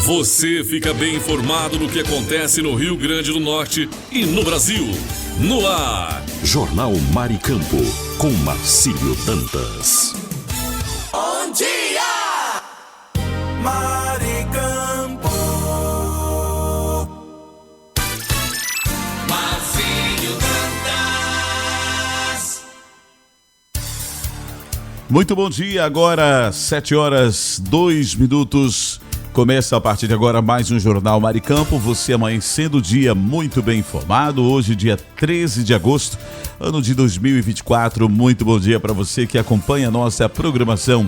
Você fica bem informado no que acontece no Rio Grande do Norte e no Brasil. No ar, Jornal Maricampo, com Marcílio Dantas. Bom dia, Maricampo. Marcílio Dantas. Muito bom dia, agora 7h02. Começa a partir de agora mais um Jornal Maricampo, você amanhecendo o dia muito bem informado. Hoje, dia 13 de agosto, ano de 2024. Muito bom dia para você que acompanha a nossa programação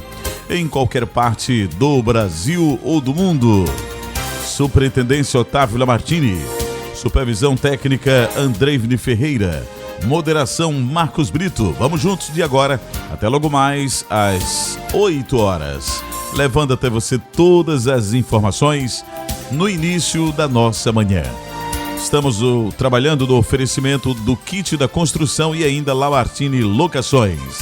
em qualquer parte do Brasil ou do mundo. Superintendência Otávio Lamartine, supervisão técnica Andreivne Ferreira, moderação Marcos Brito. Vamos juntos de agora até logo mais às 8 horas. Levando até você todas as informações no início da nossa manhã. Estamos trabalhando no oferecimento do kit da construção e ainda Lamartine Locações.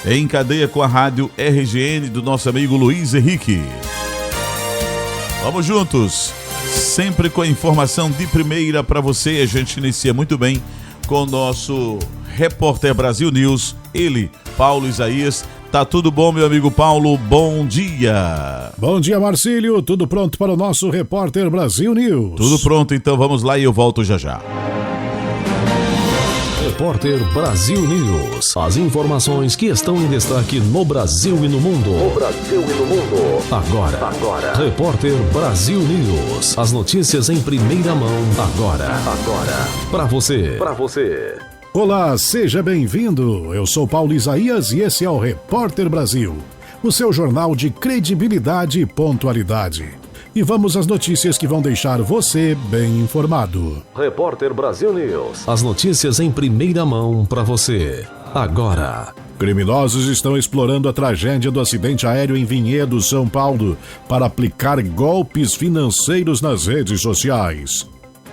Em cadeia com a rádio RGN do nosso amigo Luiz Henrique. Vamos juntos, sempre com a informação de primeira para você. A gente inicia muito bem com o nosso Repórter Brasil News, ele, Paulo Isaías. Tá tudo bom, meu amigo Paulo? Bom dia. Bom dia, Marcílio. Tudo pronto para o nosso Repórter Brasil News? Tudo pronto, então vamos lá e eu volto já já. Repórter Brasil News. As informações que estão em destaque no Brasil e no mundo. Agora. Repórter Brasil News. As notícias em primeira mão. Agora. Para você. Olá, seja bem-vindo. Eu sou Paulo Isaías e esse é o Repórter Brasil, o seu jornal de credibilidade e pontualidade. E vamos às notícias que vão deixar você bem informado. Repórter Brasil News. As notícias em primeira mão para você. Agora. Criminosos estão explorando a tragédia do acidente aéreo em Vinhedo, São Paulo, para aplicar golpes financeiros nas redes sociais.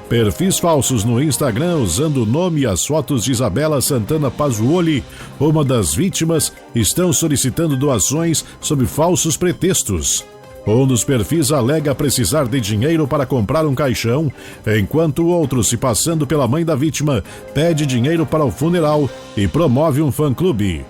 Perfis falsos no Instagram usando o nome e as fotos de Isabela Santana Pazzuoli, uma das vítimas, estão solicitando doações sob falsos pretextos. Um dos perfis alega precisar de dinheiro para comprar um caixão, enquanto o outro, se passando pela mãe da vítima, pede dinheiro para o funeral e promove um fã-clube.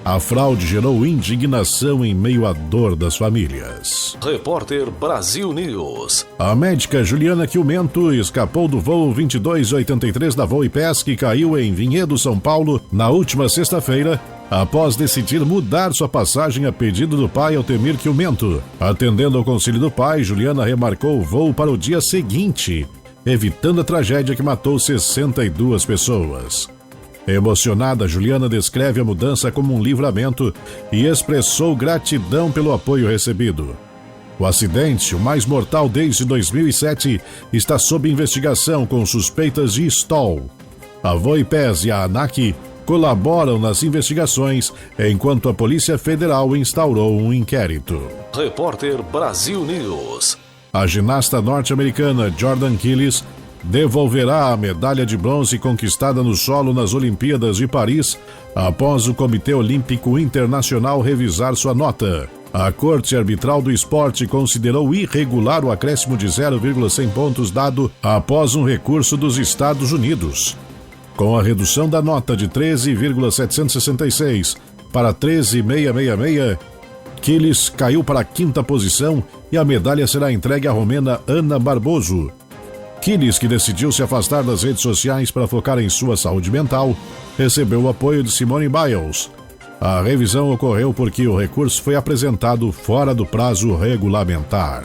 A fraude gerou indignação em meio à dor das famílias. Repórter Brasil News. A médica Juliana Quilmento escapou do voo 2283 da Voipes, que caiu em Vinhedo, São Paulo, na última sexta-feira, após decidir mudar sua passagem a pedido do pai Altemir Quilmento. Atendendo ao conselho do pai, Juliana remarcou o voo para o dia seguinte, evitando a tragédia que matou 62 pessoas. Emocionada, Juliana descreve a mudança como um livramento e expressou gratidão pelo apoio recebido. O acidente, o mais mortal desde 2007, está sob investigação com suspeitas de stall. A Voipes e a ANAC colaboram nas investigações, enquanto a Polícia Federal instaurou um inquérito. Repórter Brasil News. A ginasta norte-americana Jordan Chiles devolverá a medalha de bronze conquistada no solo nas Olimpíadas de Paris após o Comitê Olímpico Internacional revisar sua nota. A Corte Arbitral do Esporte considerou irregular o acréscimo de 0,100 pontos dado após um recurso dos Estados Unidos. Com a redução da nota de 13,766 para 13,666, Chiles caiu para a quinta posição e a medalha será entregue à romena Ana Barboso. Chiles, que decidiu se afastar das redes sociais para focar em sua saúde mental, recebeu o apoio de Simone Biles. A revisão ocorreu porque o recurso foi apresentado fora do prazo regulamentar.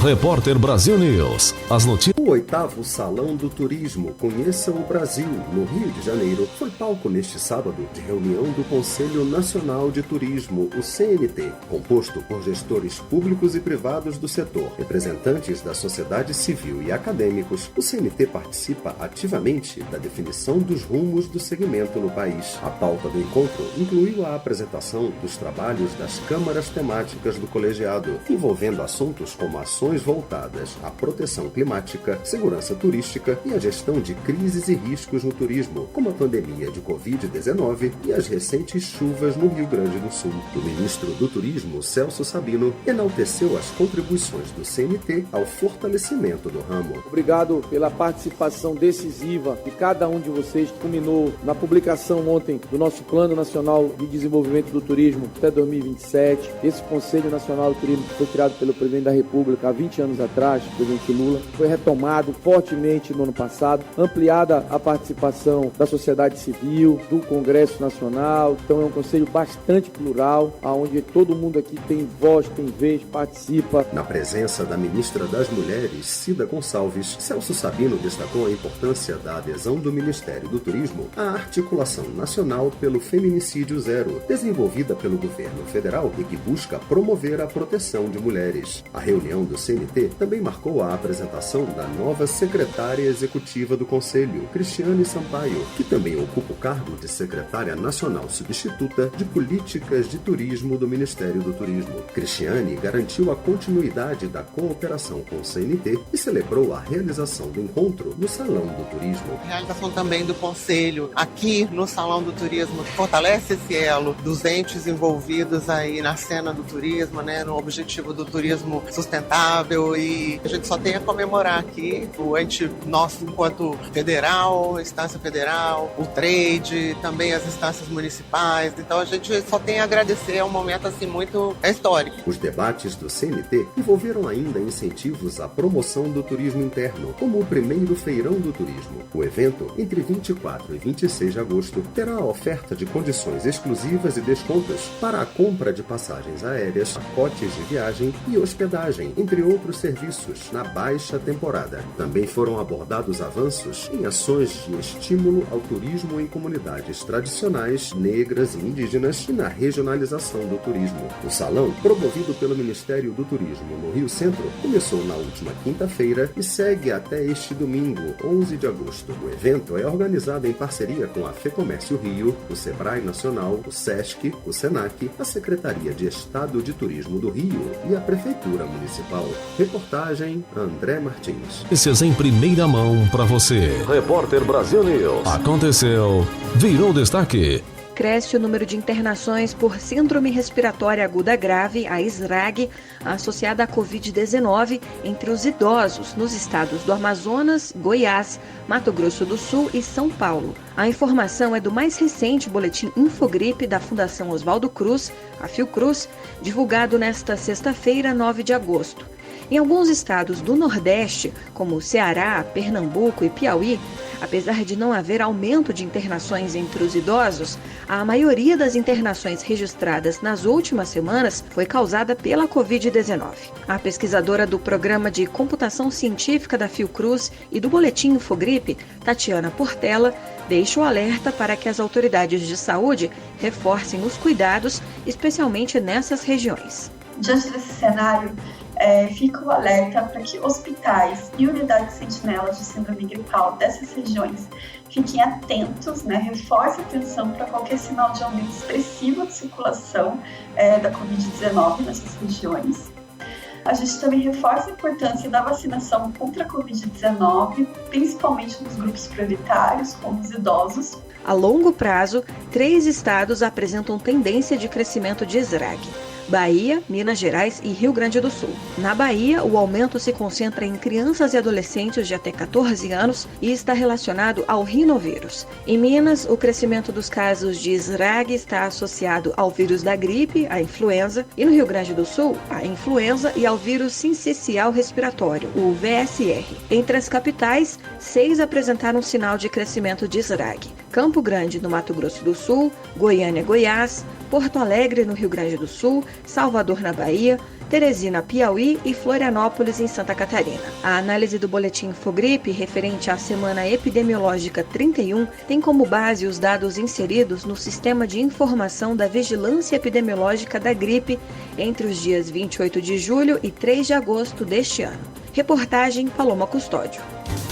Repórter Brasil News. As notícias. O 8º Salão do Turismo Conheça o Brasil, no Rio de Janeiro, foi palco neste sábado de reunião do Conselho Nacional de Turismo, o CNT, composto por gestores públicos e privados do setor, representantes da sociedade civil e acadêmicos. O CNT participa ativamente da definição dos rumos do segmento no país. A pauta do encontro incluiu a apresentação dos trabalhos das câmaras temáticas do colegiado, envolvendo assuntos como a ações voltadas à proteção climática, segurança turística e a gestão de crises e riscos no turismo, como a pandemia de Covid-19 e as recentes chuvas no Rio Grande do Sul. O ministro do Turismo, Celso Sabino, enalteceu as contribuições do CNT ao fortalecimento do ramo. Obrigado pela participação decisiva de cada um de vocês, que culminou na publicação ontem do nosso Plano Nacional de Desenvolvimento do Turismo até 2027. Esse Conselho Nacional do Turismo, que foi criado pelo presidente da República há 20 anos atrás, o presidente Lula, foi retomado fortemente no ano passado, ampliada a participação da sociedade civil, do Congresso Nacional. Então é um conselho bastante plural, onde todo mundo aqui tem voz, tem vez, participa. Na presença da ministra das Mulheres, Cida Gonçalves, Celso Sabino destacou a importância da adesão do Ministério do Turismo à Articulação Nacional pelo Feminicídio Zero, desenvolvida pelo governo federal e que busca promover a proteção de mulheres. A reunião do CNT também marcou a apresentação da nova secretária executiva do Conselho, Cristiane Sampaio, que também ocupa o cargo de secretária nacional substituta de Políticas de Turismo do Ministério do Turismo. Cristiane garantiu a continuidade da cooperação com o CNT e celebrou a realização do encontro no Salão do Turismo. A realização também do Conselho aqui no Salão do Turismo fortalece esse elo dos entes envolvidos aí na cena do turismo, né, no objetivo do turismo sustentável, e a gente só tem a comemorar aqui o ente nosso enquanto federal, instância federal, o trade, também as instâncias municipais. Então a gente só tem a agradecer, é um momento assim muito histórico. Os debates do CNT envolveram ainda incentivos à promoção do turismo interno, como o primeiro Feirão do Turismo. O evento, entre 24 e 26 de agosto, terá a oferta de condições exclusivas e descontos para a compra de passagens aéreas, pacotes de viagem e hospedagem, entre outros serviços, na baixa temporada. Também foram abordados avanços em ações de estímulo ao turismo em comunidades tradicionais, negras e indígenas e na regionalização do turismo. O salão, promovido pelo Ministério do Turismo no Rio Centro, começou na última quinta-feira e segue até este domingo, 11 de agosto. O evento é organizado em parceria com a FEComércio Rio, o Sebrae Nacional, o SESC, o SENAC, a Secretaria de Estado de Turismo do Rio e a Prefeitura Municipal. Reportagem André Martins. Notícias em primeira mão para você. Repórter Brasil News. Aconteceu, virou destaque. Cresce o número de internações por síndrome respiratória aguda grave, a SRAG, associada à Covid-19 entre os idosos nos estados do Amazonas, Goiás, Mato Grosso do Sul e São Paulo. A informação é do mais recente boletim Infogripe da Fundação Oswaldo Cruz, a Fiocruz, divulgado nesta sexta-feira, 9 de agosto. Em alguns estados do Nordeste, como Ceará, Pernambuco e Piauí, apesar de não haver aumento de internações entre os idosos, a maioria das internações registradas nas últimas semanas foi causada pela Covid-19. A pesquisadora do Programa de Computação Científica da Fiocruz e do Boletim Infogripe, Tatiana Portela, deixa o alerta para que as autoridades de saúde reforcem os cuidados, especialmente nessas regiões. Diante desse cenário, fica o alerta para que hospitais e unidades sentinelas de síndrome gripal dessas regiões fiquem atentos, reforcem a atenção para qualquer sinal de aumento expressivo de circulação da Covid-19 nessas regiões. A gente também reforça a importância da vacinação contra a Covid-19, principalmente nos grupos prioritários, como os idosos. A longo prazo, 3 estados apresentam tendência de crescimento de SRAG: Bahia, Minas Gerais e Rio Grande do Sul. Na Bahia, o aumento se concentra em crianças e adolescentes de até 14 anos e está relacionado ao rinovírus. Em Minas, o crescimento dos casos de SRAG está associado ao vírus da gripe, a influenza, e no Rio Grande do Sul, a influenza e ao vírus sincicial respiratório, o VSR. Entre as capitais, 6 apresentaram sinal de crescimento de SRAG: Campo Grande, no Mato Grosso do Sul, Goiânia, Goiás, Porto Alegre, no Rio Grande do Sul, Salvador, na Bahia, Teresina, Piauí e Florianópolis, em Santa Catarina. A análise do boletim Infogripe, referente à semana epidemiológica 31, tem como base os dados inseridos no Sistema de Informação da Vigilância Epidemiológica da Gripe entre os dias 28 de julho e 3 de agosto deste ano. Reportagem Paloma Custódio.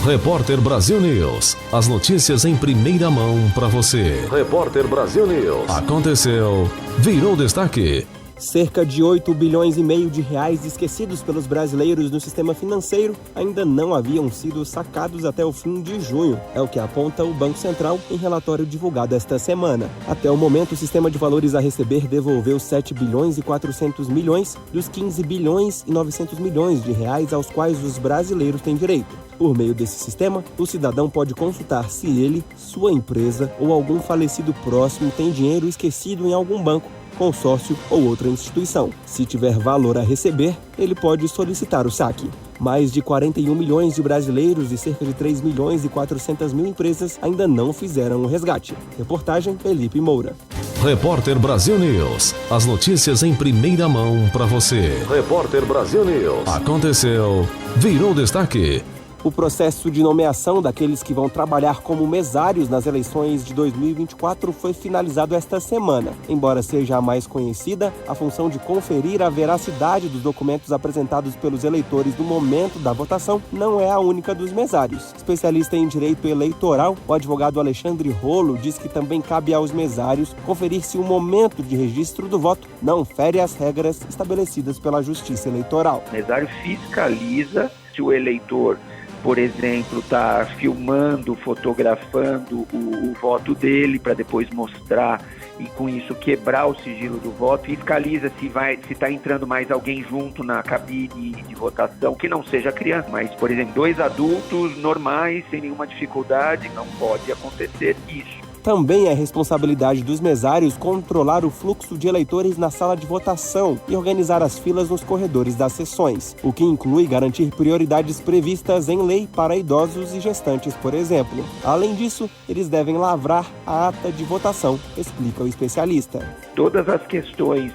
Repórter Brasil News. As notícias em primeira mão para você. Repórter Brasil News. Aconteceu, virou destaque. Cerca de 8 bilhões e meio de reais esquecidos pelos brasileiros no sistema financeiro ainda não haviam sido sacados até o fim de junho. É o que aponta o Banco Central em relatório divulgado esta semana. Até o momento, o sistema de valores a receber devolveu 7 bilhões e 400 milhões dos 15 bilhões e 900 milhões de reais aos quais os brasileiros têm direito. Por meio desse sistema, o cidadão pode consultar se ele, sua empresa ou algum falecido próximo tem dinheiro esquecido em algum banco, consórcio ou outra instituição. Se tiver valor a receber, ele pode solicitar o saque. Mais de 41 milhões de brasileiros e cerca de 3 milhões e 400 mil empresas ainda não fizeram o resgate. Reportagem Felipe Moura. Repórter Brasil News. As notícias em primeira mão para você. Repórter Brasil News. Aconteceu, virou destaque. O processo de nomeação daqueles que vão trabalhar como mesários nas eleições de 2024 foi finalizado esta semana. Embora seja a mais conhecida, a função de conferir a veracidade dos documentos apresentados pelos eleitores no momento da votação não é a única dos mesários. Especialista em direito eleitoral, o advogado Alexandre Rolo diz que também cabe aos mesários conferir se o momento de registro do voto não fere as regras estabelecidas pela Justiça Eleitoral. O mesário fiscaliza se o eleitor, por exemplo, está filmando, fotografando o voto dele para depois mostrar e com isso quebrar o sigilo do voto, fiscaliza se está entrando mais alguém junto na cabine de votação, que não seja criança, mas, por exemplo, 2 adultos normais, sem nenhuma dificuldade, não pode acontecer isso. Também é responsabilidade dos mesários controlar o fluxo de eleitores na sala de votação e organizar as filas nos corredores das sessões, o que inclui garantir prioridades previstas em lei para idosos e gestantes, por exemplo. Além disso, eles devem lavrar a ata de votação, explica o especialista. Todas as questões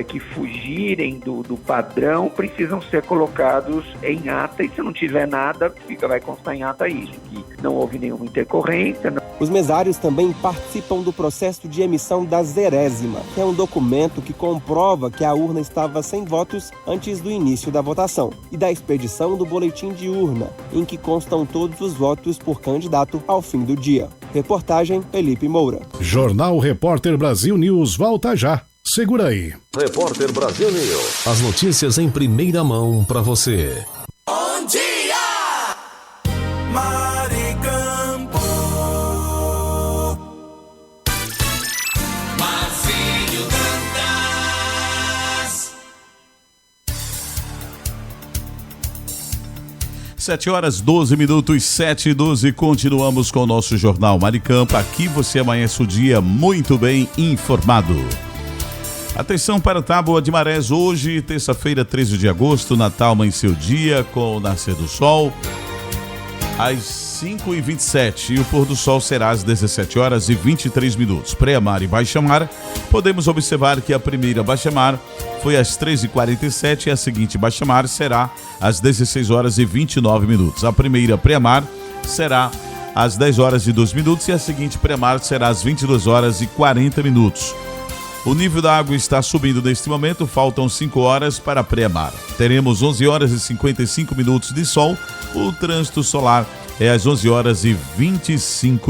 que fugirem do padrão precisam ser colocados em ata, e se não tiver nada, vai constar em ata isso, que não houve nenhuma intercorrência. Os mesários também participam do processo de emissão da zerésima, que é um documento que comprova que a urna estava sem votos antes do início da votação, e da expedição do boletim de urna, em que constam todos os votos por candidato ao fim do dia. Reportagem Felipe Moura. Jornal Repórter Brasil News volta já. Segura aí. Repórter Brasil News. As notícias em primeira mão para você. Bom dia, Maricampo. Marcílio Dantas. 7h12, 7h12, continuamos com o nosso Jornal Maricampo. Aqui você amanhece o dia muito bem informado. Atenção para a Tábua de Marés hoje, terça-feira, 13 de agosto, Natal amanheceu o dia com o nascer do sol às 5h27 e o pôr do sol será às 17h23. Pré-mar e baixa-mar, podemos observar que a primeira baixa-mar foi às 13h47 e a seguinte baixa-mar será às 16h29. A primeira pré-mar será às 10h02 e a seguinte pré-mar será às 22h40. O nível da água está subindo neste momento, faltam 5 horas para a pré-mar. Teremos 11h55 de sol, o trânsito solar é às 11h25.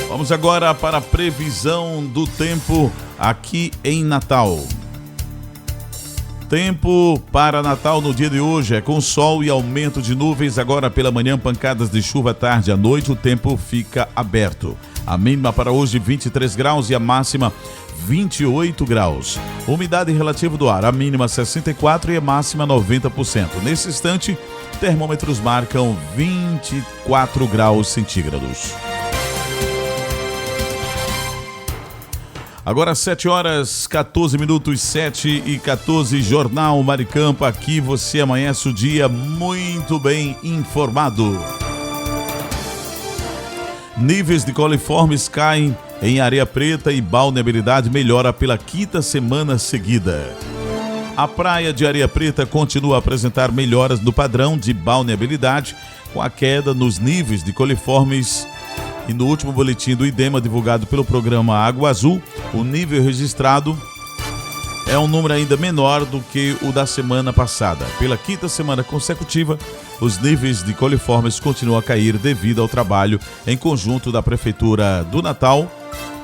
Vamos agora para a previsão do tempo aqui em Natal. Tempo para Natal no dia de hoje é com sol e aumento de nuvens. Agora pela manhã, pancadas de chuva à tarde e à noite, o tempo fica aberto. A mínima para hoje 23 graus e a máxima 28 graus. Umidade relativa do ar, a mínima 64 e a máxima 90%. Nesse instante, termômetros marcam 24 graus centígrados. Agora 7h14, 7h14, Jornal Maricampo. Aqui você amanhece o dia muito bem informado. Níveis de coliformes caem em Areia Preta e balneabilidade melhora pela 5ª semana seguida. A praia de Areia Preta continua a apresentar melhoras no padrão de balneabilidade, com a queda nos níveis de coliformes. E no último boletim do IDEMA, divulgado pelo programa Água Azul, o nível registrado é um número ainda menor do que o da semana passada. Pela 5ª semana consecutiva, os níveis de coliformes continuam a cair devido ao trabalho em conjunto da Prefeitura do Natal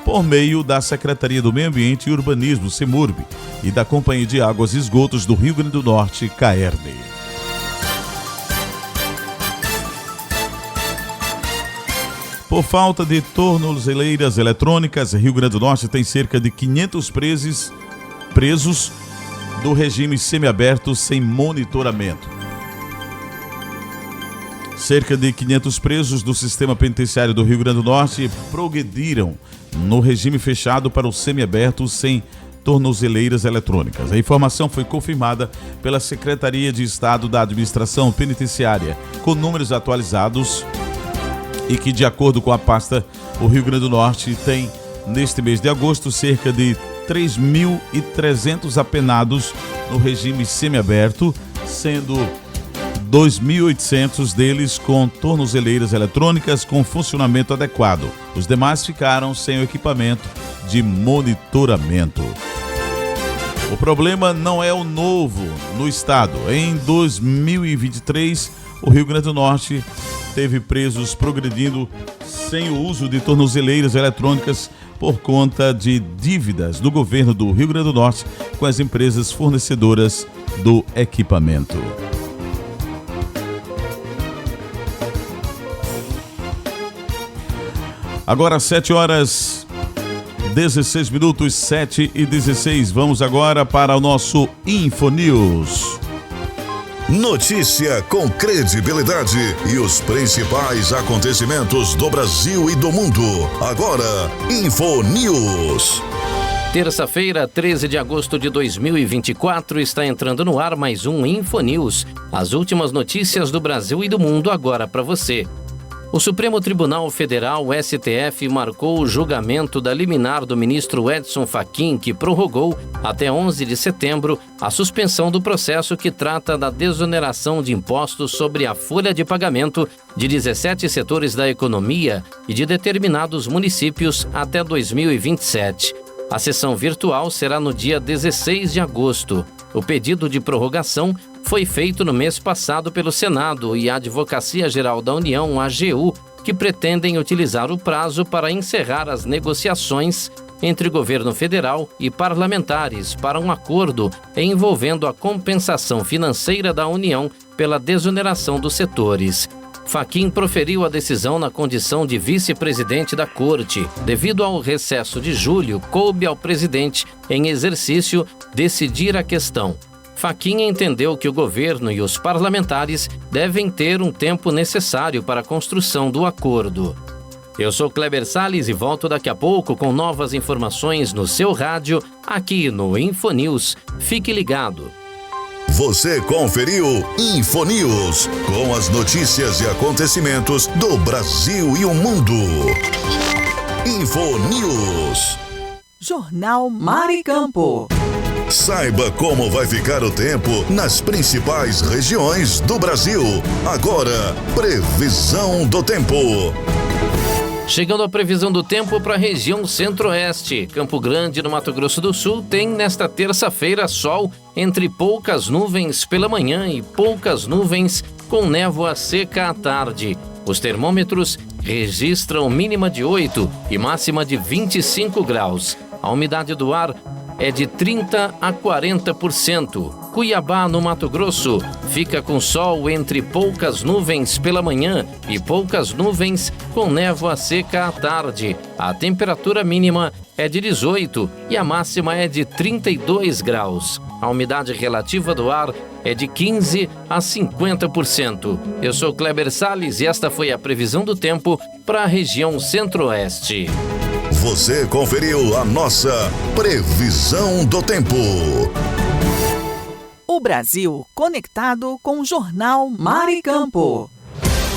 por meio da Secretaria do Meio Ambiente e Urbanismo, Semurb, e da Companhia de Águas e Esgotos do Rio Grande do Norte, CAERD. Por falta de tornozeleiras eletrônicas, Rio Grande do Norte tem cerca de 500 presos do regime semiaberto sem monitoramento. Cerca de 500 presos do sistema penitenciário do Rio Grande do Norte progrediram no regime fechado para o semiaberto sem tornozeleiras eletrônicas. A informação foi confirmada pela Secretaria de Estado da Administração Penitenciária, com números atualizados, e que, de acordo com a pasta, o Rio Grande do Norte tem, neste mês de agosto, cerca de 3.300 apenados no regime semiaberto, sendo 2.800 deles com tornozeleiras eletrônicas com funcionamento adequado. Os demais ficaram sem o equipamento de monitoramento. O problema não é o novo no estado. Em 2023, o Rio Grande do Norte teve presos progredindo sem o uso de tornozeleiras eletrônicas por conta de dívidas do governo do Rio Grande do Norte com as empresas fornecedoras do equipamento. Agora 7h16, 7h16. Vamos agora para o nosso InfoNews. Notícia com credibilidade e os principais acontecimentos do Brasil e do mundo. Agora, InfoNews. Terça-feira, 13 de agosto de 2024, está entrando no ar mais um InfoNews. As últimas notícias do Brasil e do mundo agora para você. O Supremo Tribunal Federal, STF, marcou o julgamento da liminar do ministro Edson Fachin, que prorrogou até 11 de setembro a suspensão do processo que trata da desoneração de impostos sobre a folha de pagamento de 17 setores da economia e de determinados municípios até 2027. A sessão virtual será no dia 16 de agosto. O pedido de prorrogação foi feito no mês passado pelo Senado e a Advocacia Geral da União, AGU, que pretendem utilizar o prazo para encerrar as negociações entre governo federal e parlamentares para um acordo envolvendo a compensação financeira da União pela desoneração dos setores. Fachin proferiu a decisão na condição de vice-presidente da Corte. Devido ao recesso de julho, coube ao presidente, em exercício, decidir a questão. Fachin entendeu que o governo e os parlamentares devem ter um tempo necessário para a construção do acordo. Eu sou Kleber Salles e volto daqui a pouco com novas informações no seu rádio, aqui no InfoNews. Fique ligado. Você conferiu InfoNews, com as notícias e acontecimentos do Brasil e o mundo. InfoNews. Jornal Mar e Campo. Saiba como vai ficar o tempo nas principais regiões do Brasil. Agora, previsão do tempo. Chegando a previsão do tempo para a região centro-oeste. Campo Grande, no Mato Grosso do Sul, tem nesta terça-feira sol entre poucas nuvens pela manhã e poucas nuvens com névoa seca à tarde. Os termômetros registram mínima de 8 e máxima de 25 graus. A umidade do ar é de 30% a 40%. Cuiabá, no Mato Grosso, fica com sol entre poucas nuvens pela manhã e poucas nuvens com névoa seca à tarde. A temperatura mínima é de 18 e a máxima é de 32 graus. A umidade relativa do ar é de 15% a 50%. Eu sou Kleber Salles e esta foi a previsão do tempo para a região centro-oeste. Você conferiu a nossa previsão do tempo. O Brasil conectado com o Jornal Mar e Campo.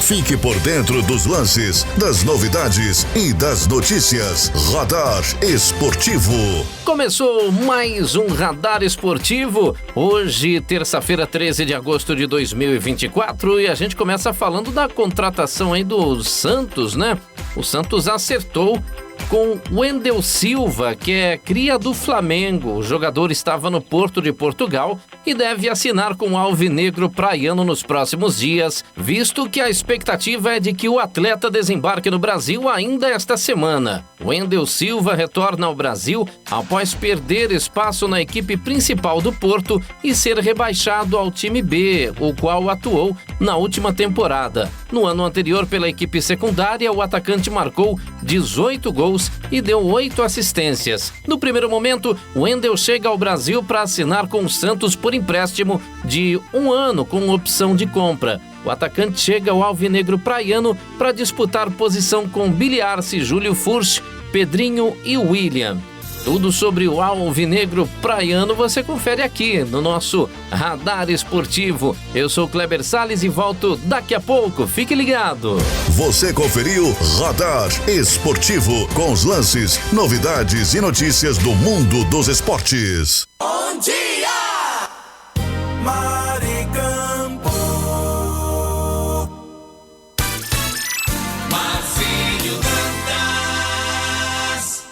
Fique por dentro dos lances, das novidades e das notícias. Radar Esportivo. Começou mais um Radar Esportivo. Hoje, terça-feira, 13 de agosto de 2024. E a gente começa falando da contratação aí do Santos, né? O Santos acertou com Wendel Silva, que é cria do Flamengo. O jogador estava no Porto de Portugal e deve assinar com o alvinegro praiano nos próximos dias, visto que a expectativa é de que o atleta desembarque no Brasil ainda esta semana. Wendel Silva retorna ao Brasil após perder espaço na equipe principal do Porto e ser rebaixado ao time B, o qual atuou na última temporada. No ano anterior, pela equipe secundária, o atacante marcou 18 gols e deu 8 assistências. No primeiro momento, Wendel chega ao Brasil para assinar com o Santos por empréstimo de 1 ano com opção de compra. O atacante chega ao alvinegro praiano para disputar posição com Billy Arce, Júlio Furch, Pedrinho e William. Tudo sobre o alvinegro praiano você confere aqui no nosso Radar Esportivo. Eu sou Kleber Salles e volto daqui a pouco. Fique ligado. Você conferiu Radar Esportivo com os lances, novidades e notícias do mundo dos esportes. Bom dia, Maricampo. Marcílio Dantas.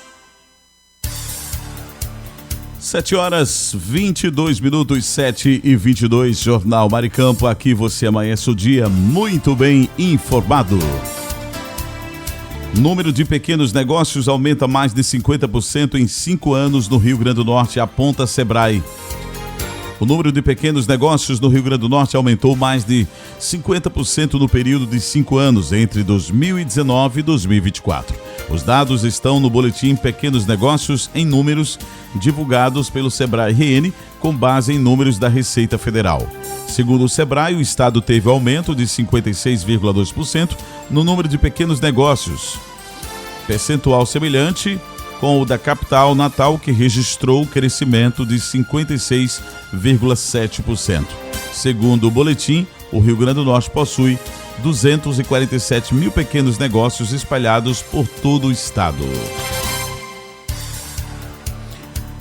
7h22, 7h22, Jornal Maricampo. Aqui você amanhece o dia muito bem informado. Número de pequenos negócios aumenta mais de 50% em 5 anos no Rio Grande do Norte, aponta Sebrae. O número de pequenos negócios no Rio Grande do Norte aumentou mais de 50% no período de 5 anos, entre 2019 e 2024. Os dados estão no boletim Pequenos Negócios em Números, divulgados pelo Sebrae-RN, com base em números da Receita Federal. Segundo o Sebrae, o estado teve aumento de 56,2% no número de pequenos negócios, percentual semelhante com o da capital Natal, que registrou crescimento de 56,7%. Segundo o boletim, o Rio Grande do Norte possui 247 mil pequenos negócios espalhados por todo o estado.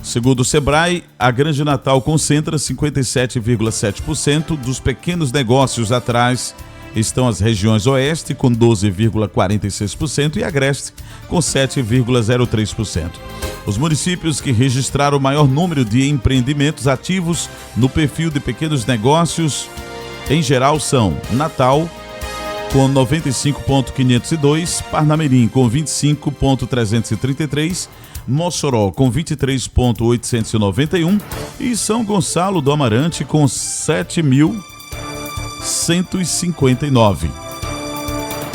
Segundo o Sebrae, a Grande Natal concentra 57,7% dos pequenos negócios. Atrás estão as regiões Oeste, com 12,46%, e Agreste, com 7,03%. Os municípios que registraram o maior número de empreendimentos ativos no perfil de pequenos negócios, em geral, são Natal, com 95,502, Parnamirim, com 25,333, Mossoró, com 23,891 e São Gonçalo do Amarante, com 7.159.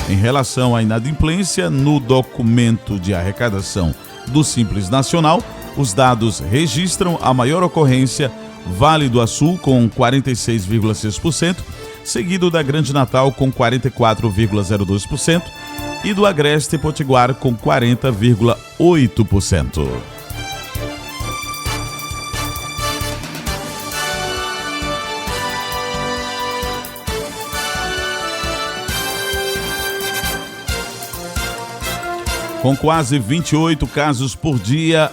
Em relação à inadimplência, no documento de arrecadação do Simples Nacional, os dados registram a maior ocorrência Vale do Açu, com 46,6%, seguido da Grande Natal, com 44,02%, e do Agreste Potiguar, com 40,8%. Com quase 28 casos por dia,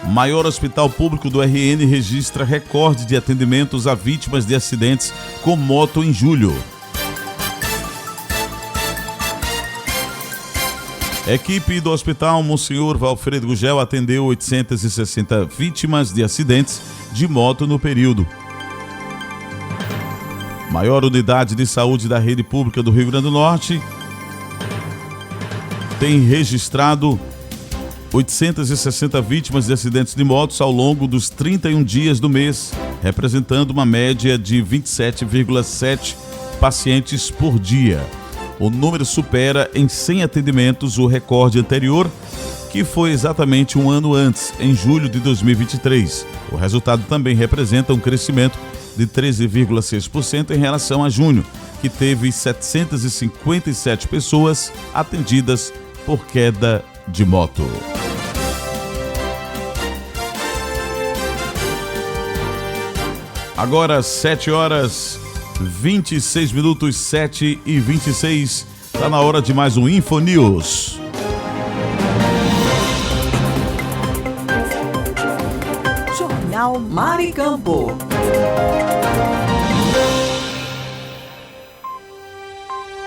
maior hospital público do RN registra recorde de atendimentos a vítimas de acidentes com moto em julho. Equipe do Hospital Monsenhor Valfredo Gugel atendeu 860 vítimas de acidentes de moto no período. Maior unidade de saúde da rede pública do Rio Grande do Norte tem registrado 860 vítimas de acidentes de motos ao longo dos 31 dias do mês, representando uma média de 27,7 pacientes por dia. O número supera em 100 atendimentos o recorde anterior, que foi exatamente um ano antes, em julho de 2023. O resultado também representa um crescimento de 13,6% em relação a junho, que teve 757 pessoas atendidas por queda de moto. Agora 7h26, 7h26, está na hora de mais um InfoNews. Jornal Maricampo.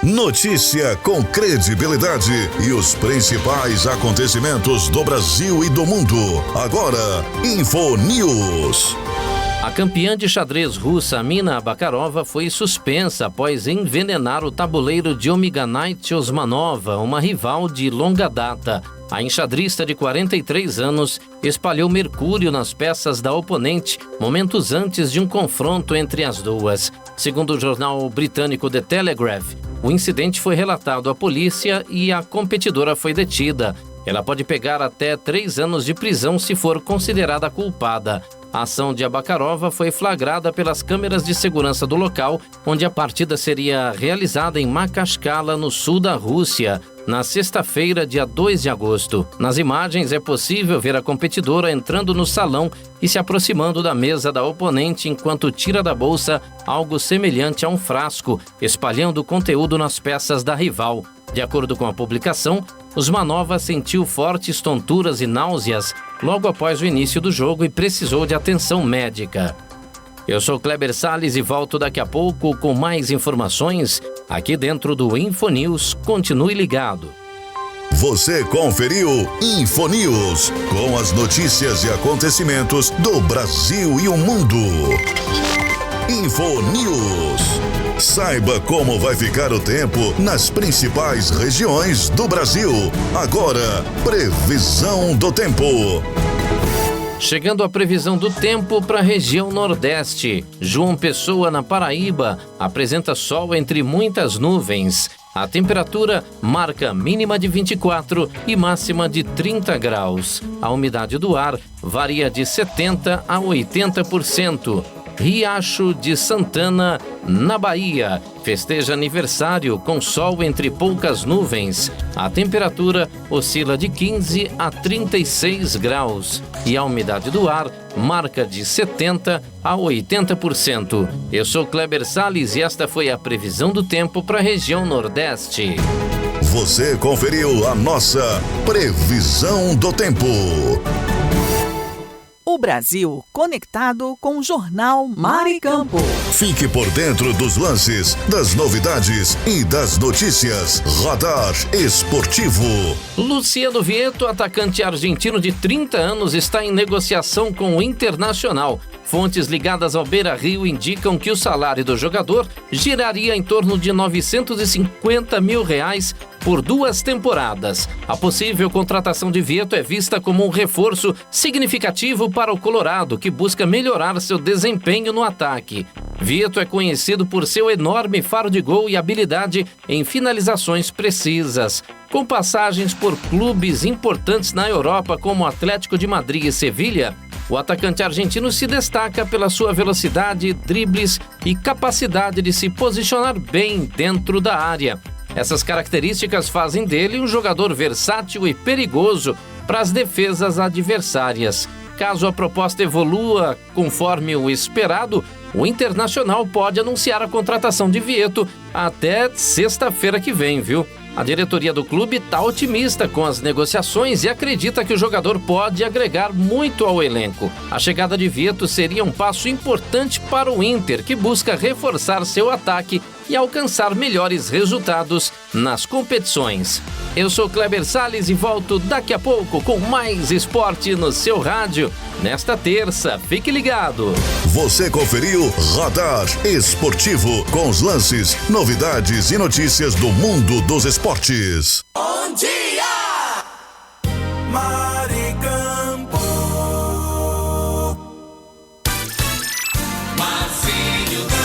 Notícia com credibilidade e os principais acontecimentos do Brasil e do mundo. Agora, InfoNews. A campeã de xadrez russa Mina Bakarova foi suspensa após envenenar o tabuleiro de Omiganite Osmanova, uma rival de longa data. A enxadrista de 43 anos espalhou mercúrio nas peças da oponente momentos antes de um confronto entre as duas. Segundo o jornal britânico The Telegraph, o incidente foi relatado à polícia e a competidora foi detida. Ela pode pegar até 3 anos de prisão se for considerada culpada. A ação de Bakarova foi flagrada pelas câmeras de segurança do local, onde a partida seria realizada em Makachkala, no sul da Rússia, na sexta-feira, dia 2 de agosto. Nas imagens é possível ver a competidora entrando no salão e se aproximando da mesa da oponente enquanto tira da bolsa algo semelhante a um frasco, espalhando conteúdo nas peças da rival. De acordo com a publicação, Usmanova sentiu fortes tonturas e náuseas logo após o início do jogo e precisou de atenção médica. Eu sou Kleber Salles e volto daqui a pouco com mais informações aqui dentro do InfoNews. Continue ligado. Você conferiu InfoNews, com as notícias e acontecimentos do Brasil e o mundo. InfoNews. Saiba como vai ficar o tempo nas principais regiões do Brasil. Agora, previsão do tempo. Chegando a previsão do tempo para a região Nordeste. João Pessoa, na Paraíba, apresenta sol entre muitas nuvens. A temperatura marca mínima de 24 e máxima de 30 graus. A umidade do ar varia de 70% a 80%. Riacho de Santana, na Bahia, festeja aniversário com sol entre poucas nuvens. A temperatura oscila de 15 a 36 graus e a umidade do ar marca de 70% a 80%. Eu sou Kleber Salles e esta foi a previsão do tempo para a região Nordeste. Você conferiu a nossa previsão do tempo. O Brasil conectado com o Jornal Mar e Campo. Fique por dentro dos lances, das novidades e das notícias. Radar Esportivo. Luciano Vieto, atacante argentino de 30 anos, está em negociação com o Internacional. Fontes ligadas ao Beira-Rio indicam que o salário do jogador giraria em torno de R$950 mil por 2 temporadas. A possível contratação de Vieto é vista como um reforço significativo para o Colorado, que busca melhorar seu desempenho no ataque. Vieto é conhecido por seu enorme faro de gol e habilidade em finalizações precisas. Com passagens por clubes importantes na Europa como Atlético de Madrid e Sevilha, o atacante argentino se destaca pela sua velocidade, dribles e capacidade de se posicionar bem dentro da área. Essas características fazem dele um jogador versátil e perigoso para as defesas adversárias. Caso a proposta evolua conforme o esperado, o Internacional pode anunciar a contratação de Vieto até sexta-feira que vem, viu? A diretoria do clube está otimista com as negociações e acredita que o jogador pode agregar muito ao elenco. A chegada de Vieto seria um passo importante para o Inter, que busca reforçar seu ataque e alcançar melhores resultados nas competições. Eu sou Kleber Salles e volto daqui a pouco com mais esporte no seu rádio. Nesta terça, fique ligado. Você conferiu Radar Esportivo, com os lances, novidades e notícias do mundo dos esportes. Bom dia! Mar e Campo. Marcinho Dantas.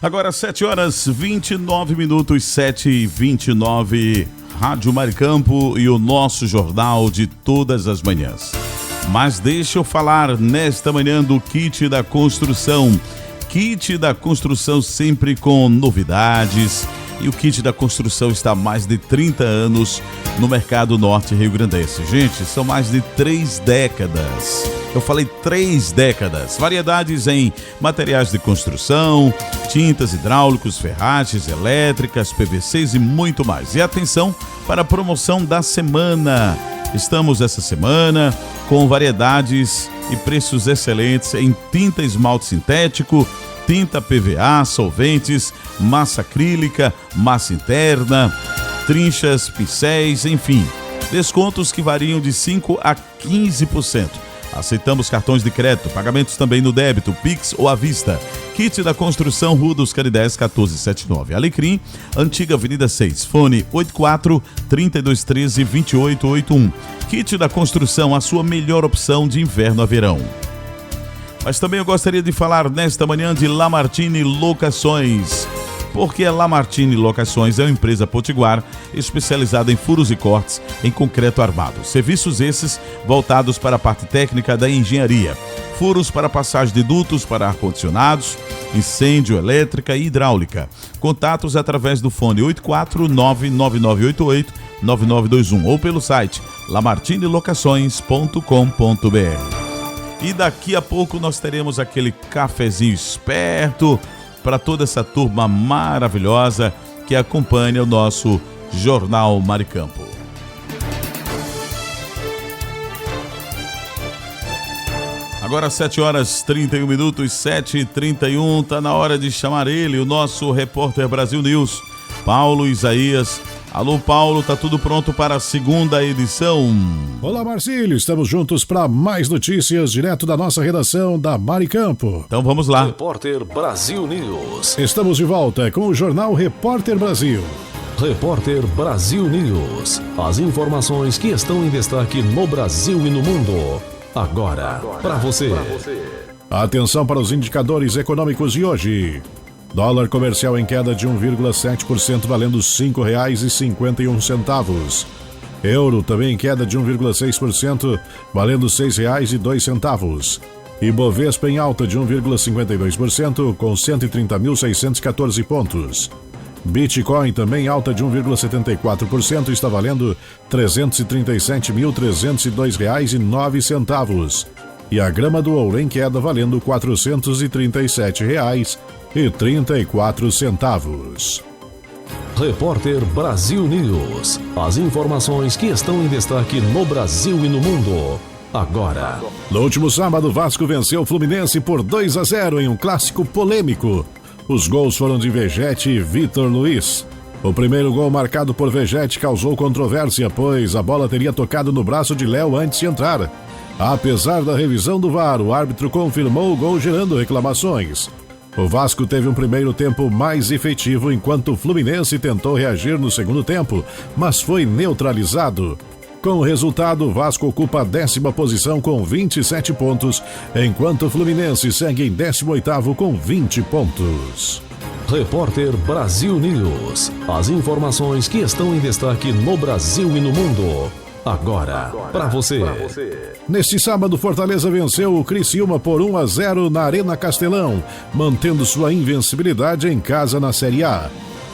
Agora 7h29, 7h29, Rádio Mar e Campo e o nosso jornal de todas as manhãs. Mas deixa eu falar nesta manhã do Kit da Construção. Kit da Construção sempre com novidades. E o Kit da Construção está há mais de 30 anos no mercado norte rio-grandense. Gente, são mais de 3 décadas. Eu falei 3 décadas. Variedades em materiais de construção, tintas hidráulicos, ferragens elétricas, PVCs e muito mais. E atenção para a promoção da semana. Estamos essa semana com variedades e preços excelentes em tinta esmalte sintético, tinta PVA, solventes, massa acrílica, massa interna, trinchas, pincéis, enfim. Descontos que variam de 5% a 15%. Aceitamos cartões de crédito, pagamentos também no débito, Pix ou à vista. Kit da Construção, Rua dos Canidés, 1479. Alecrim, Antiga Avenida 6. Fone 84-3213-2881. Kit da Construção, a sua melhor opção de inverno a verão. Mas também eu gostaria de falar nesta manhã de Lamartine Locações. Porque a Lamartine Locações é uma empresa potiguar especializada em furos e cortes em concreto armado. Serviços esses voltados para a parte técnica da engenharia. Furos para passagem de dutos para ar-condicionados, incêndio, elétrica e hidráulica. Contatos através do fone 849-9988-9921 ou pelo site lamartinelocações.com.br. E daqui a pouco nós teremos aquele cafezinho esperto para toda essa turma maravilhosa que acompanha o nosso Jornal Maricampo. Agora 7h31, 7h31, tá na hora de chamar ele, o nosso repórter Brasil News, Paulo Isaías. Alô, Paulo, tá tudo pronto para a segunda edição? Olá, Marcílio, estamos juntos para mais notícias direto da nossa redação da Maricampo. Então vamos lá. Repórter Brasil News. Estamos de volta com o Jornal Repórter Brasil. Repórter Brasil News. As informações que estão em destaque no Brasil e no mundo. Agora, para você. Atenção para os indicadores econômicos de hoje. Dólar comercial em queda de 1,7%, valendo R$ 5,51. Euro também em queda de 1,6%, valendo R$ 6,02. Ibovespa em alta de 1,52%, com 130.614 pontos. Bitcoin também em alta de 1,74%, está valendo R$ 337.302,09. E a grama do ouro em queda, valendo R$ 437,34. Repórter Brasil News. As informações que estão em destaque no Brasil e no mundo. Agora. No último sábado, Vasco venceu o Fluminense por 2-0 em um clássico polêmico. Os gols foram de Vegete e Vitor Luiz. O primeiro gol marcado por Vegete causou controvérsia, pois a bola teria tocado no braço de Léo antes de entrar. Apesar da revisão do VAR, o árbitro confirmou o gol, gerando reclamações. O Vasco teve um primeiro tempo mais efetivo, enquanto o Fluminense tentou reagir no segundo tempo, mas foi neutralizado. Com o resultado, o Vasco ocupa a 10ª posição com 27 pontos, enquanto o Fluminense segue em 18º com 20 pontos. Repórter Brasil News. As informações que estão em destaque no Brasil e no mundo. Agora, para você. Neste sábado, Fortaleza venceu o Criciúma por 1-0 na Arena Castelão, mantendo sua invencibilidade em casa na Série A.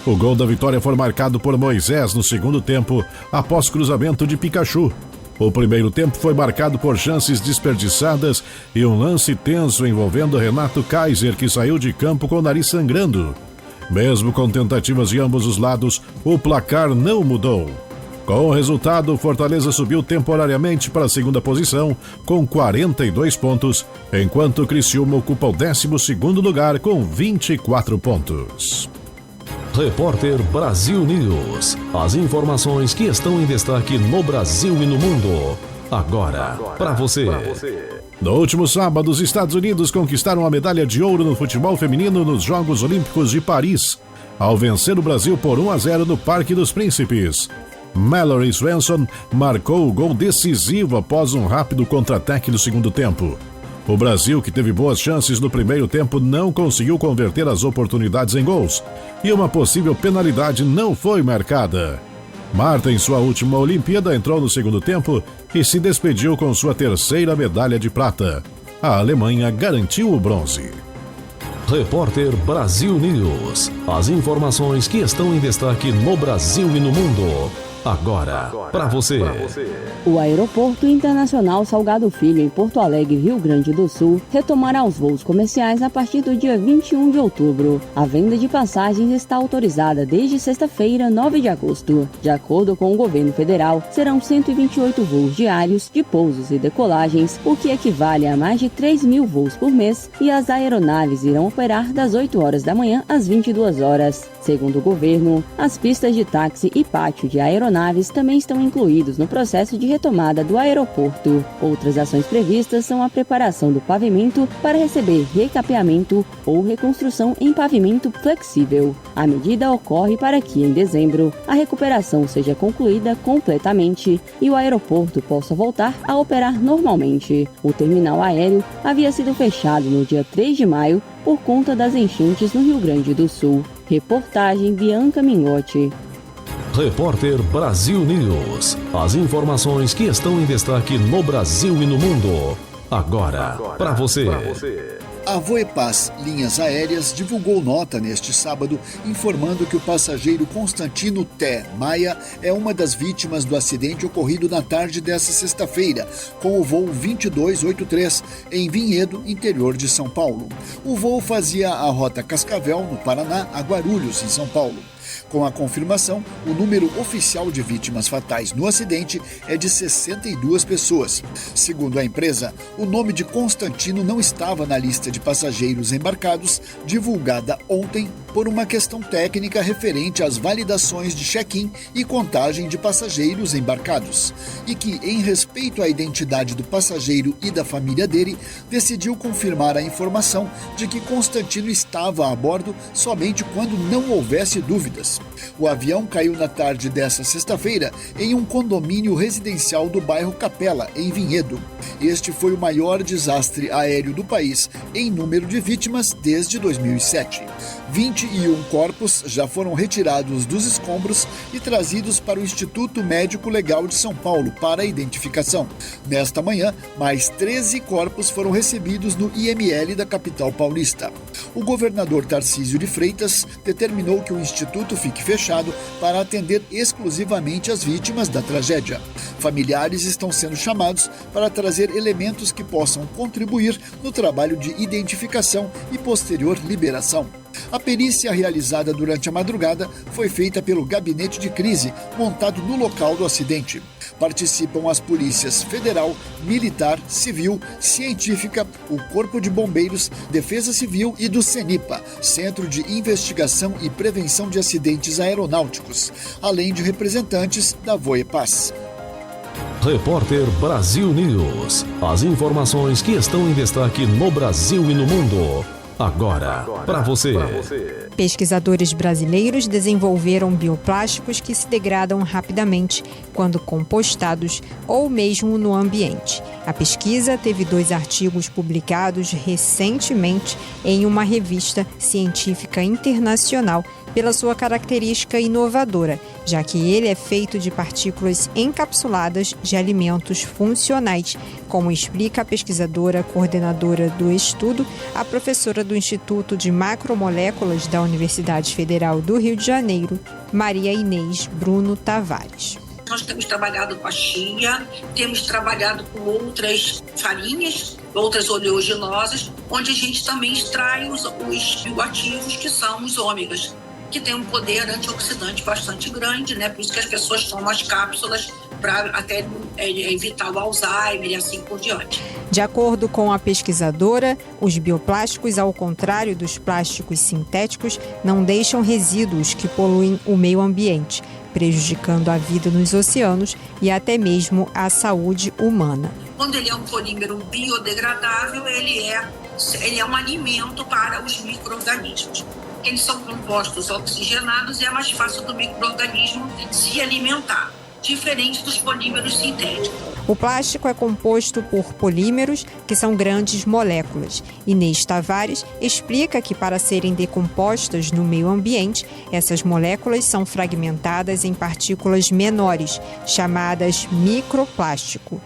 O gol da vitória foi marcado por Moisés no segundo tempo, após cruzamento de Pikachu. O primeiro tempo foi marcado por chances desperdiçadas e um lance tenso envolvendo Renato Kaiser, que saiu de campo com o nariz sangrando. Mesmo com tentativas de ambos os lados, o placar não mudou. Com o resultado, o Fortaleza subiu temporariamente para a 2ª posição, com 42 pontos, enquanto o Criciúma ocupa o 12º lugar com 24 pontos. Repórter Brasil News. As informações que estão em destaque no Brasil e no mundo. Agora, para você. No último sábado, os Estados Unidos conquistaram a medalha de ouro no futebol feminino nos Jogos Olímpicos de Paris, ao vencer o Brasil por 1-0 no Parque dos Príncipes. Mallory Swenson marcou o gol decisivo após um rápido contra-ataque no segundo tempo. O Brasil, que teve boas chances no primeiro tempo, não conseguiu converter as oportunidades em gols, e uma possível penalidade não foi marcada. Marta, em sua última Olimpíada, entrou no segundo tempo e se despediu com sua 3ª medalha de prata. A Alemanha garantiu o bronze. Repórter Brasil News. As informações que estão em destaque no Brasil e no mundo. Agora, para você. O Aeroporto Internacional Salgado Filho, em Porto Alegre, Rio Grande do Sul, retomará os voos comerciais a partir do dia 21 de outubro. A venda de passagens está autorizada desde sexta-feira, 9 de agosto. De acordo com o governo federal, serão 128 voos diários de pousos e decolagens, o que equivale a mais de 3 mil voos por mês, e as aeronaves irão operar das 8 horas da manhã às 22 horas. Segundo o governo, as pistas de táxi e pátio de aeronaves também estão incluídos no processo de retomada do aeroporto. Outras ações previstas são a preparação do pavimento para receber recapeamento ou reconstrução em pavimento flexível. A medida ocorre para que, em dezembro, a recuperação seja concluída completamente e o aeroporto possa voltar a operar normalmente. O terminal aéreo havia sido fechado no dia 3 de maio por conta das enchentes no Rio Grande do Sul. Reportagem Bianca Mingotti. Repórter Brasil News. As informações que estão em destaque no Brasil e no mundo. Agora para você. A Voepaz Linhas Aéreas divulgou nota neste sábado informando que o passageiro Constantino Té Maia é uma das vítimas do acidente ocorrido na tarde desta sexta-feira, com o voo 2283 em Vinhedo, interior de São Paulo. O voo fazia a rota Cascavel, no Paraná, a Guarulhos, em São Paulo. Com a confirmação, o número oficial de vítimas fatais no acidente é de 62 pessoas. Segundo a empresa, o nome de Constantino não estava na lista de passageiros embarcados, divulgada ontem por uma questão técnica referente às validações de check-in e contagem de passageiros embarcados, e que, em respeito à identidade do passageiro e da família dele, decidiu confirmar a informação de que Constantino estava a bordo somente quando não houvesse dúvidas. O avião caiu na tarde desta sexta-feira em um condomínio residencial do bairro Capela, em Vinhedo. Este foi o maior desastre aéreo do país em número de vítimas desde 2007. 21 corpos já foram retirados dos escombros e trazidos para o Instituto Médico Legal de São Paulo para identificação. Nesta manhã, mais 13 corpos foram recebidos no IML da capital paulista. O governador Tarcísio de Freitas determinou que o instituto fique fechado para atender exclusivamente as vítimas da tragédia. Familiares estão sendo chamados para trazer elementos que possam contribuir no trabalho de identificação e posterior liberação. A perícia realizada durante a madrugada foi feita pelo gabinete de crise montado no local do acidente. Participam as polícias federal, militar, civil, científica, o Corpo de Bombeiros, Defesa Civil e do CENIPA, Centro de Investigação e Prevenção de Acidentes Aeronáuticos, além de representantes da Voepaz. Repórter Brasil News. As informações que estão em destaque no Brasil e no mundo. Agora para você. Pesquisadores brasileiros desenvolveram bioplásticos que se degradam rapidamente quando compostados ou mesmo no ambiente. A pesquisa teve 2 artigos publicados recentemente em uma revista científica internacional pela sua característica inovadora, já que ele é feito de partículas encapsuladas de alimentos funcionais, como explica a pesquisadora coordenadora do estudo, a professora do Instituto de Macromoléculas da Universidade Federal do Rio de Janeiro, Maria Inês Bruno Tavares. Nós temos trabalhado com a chia, temos trabalhado com outras farinhas, outras oleaginosas, onde a gente também extrai os bioativos, que são os ômegas, que tem um poder antioxidante bastante grande, né? Por isso que as pessoas tomam as cápsulas para até evitar o Alzheimer e assim por diante. De acordo com a pesquisadora, os bioplásticos, ao contrário dos plásticos sintéticos, não deixam resíduos que poluem o meio ambiente, prejudicando a vida nos oceanos e até mesmo a saúde humana. Quando ele é um polímero biodegradável, ele é um alimento para os micro-organismos. Eles são compostos oxigenados e é mais fácil do micro-organismo se alimentar, diferente dos polímeros sintéticos. O plástico é composto por polímeros, que são grandes moléculas. Inês Tavares explica que, para serem decompostas no meio ambiente, essas moléculas são fragmentadas em partículas menores, chamadas microplástico.